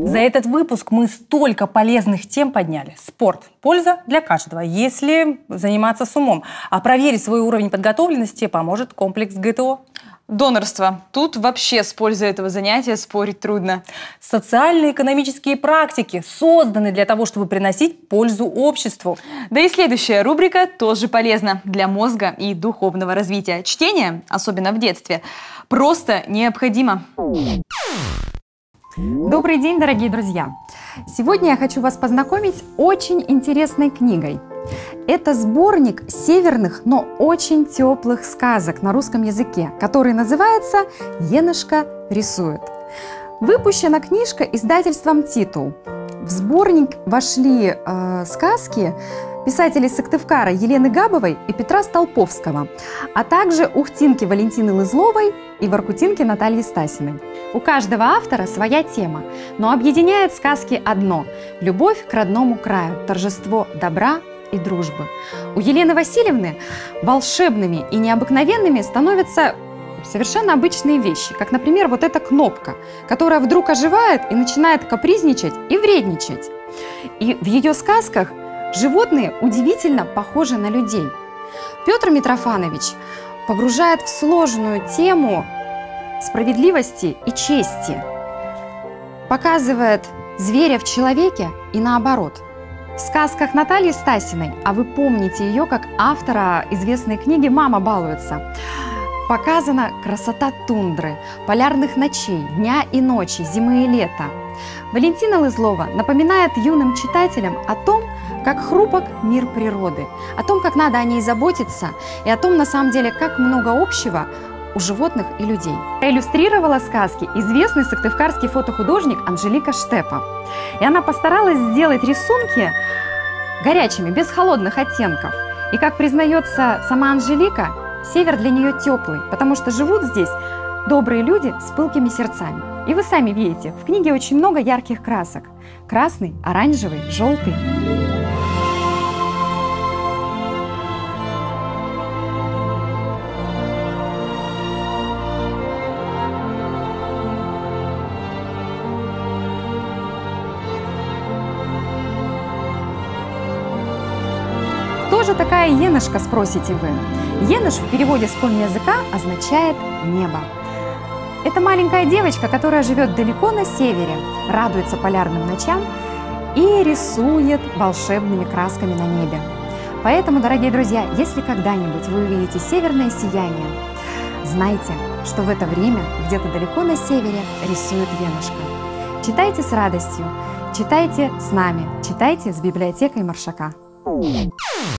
За этот выпуск мы столько полезных тем подняли. Спорт. Польза для каждого, если заниматься с умом. А проверить свой уровень подготовленности поможет комплекс ГТО. Донорство. Тут вообще с пользой этого занятия спорить трудно. Социально-экономические практики созданы для того, чтобы приносить пользу обществу. Да и следующая рубрика тоже полезна для мозга и духовного развития. Чтение, особенно в детстве, просто необходимо. Добрый день, дорогие друзья! Сегодня я хочу вас познакомить с очень интересной книгой. Это сборник северных, но очень теплых сказок на русском языке, который называется «Енышка рисует». Выпущена книжка издательством «Титул». В сборник вошли сказки писателей Сыктывкара Елены Габовой и Петра Столповского, а также ухтинки Валентины Лызловой и воркутинки Натальи Стасиной. У каждого автора своя тема, но объединяет сказки одно – любовь к родному краю, торжество добра и дружбы. У Елены Васильевны волшебными и необыкновенными становятся совершенно обычные вещи, как, например, вот эта кнопка, которая вдруг оживает и начинает капризничать и вредничать. И в ее сказках животные удивительно похожи на людей. Петр Митрофанович погружает в сложную тему справедливости и чести, показывает зверя в человеке и наоборот. В сказках Натальи Стасиной, а вы помните ее как автора известной книги «Мама балуется», показана красота тундры, полярных ночей, дня и ночи, зимы и лета. Валентина Лызлова напоминает юным читателям о том, как хрупок мир природы, о том, как надо о ней заботиться и о том, на самом деле, как много общего у животных и людей. Иллюстрировала сказки известный сыктывкарский фотохудожник Анжелика Штепа. И она постаралась сделать рисунки горячими, без холодных оттенков. И, как признается сама Анжелика, север для нее теплый, потому что живут здесь добрые люди с пылкими сердцами. И вы сами видите, в книге очень много ярких красок. Красный, оранжевый, желтый. Кто же такая енышка, спросите вы? Еныш в переводе с коми языка означает «небо». Это маленькая девочка, которая живет далеко на севере, радуется полярным ночам и рисует волшебными красками на небе. Поэтому, дорогие друзья, если когда-нибудь вы увидите северное сияние, знайте, что в это время где-то далеко на севере рисует енышка. Читайте с радостью, читайте с нами, читайте с библиотекой Маршака.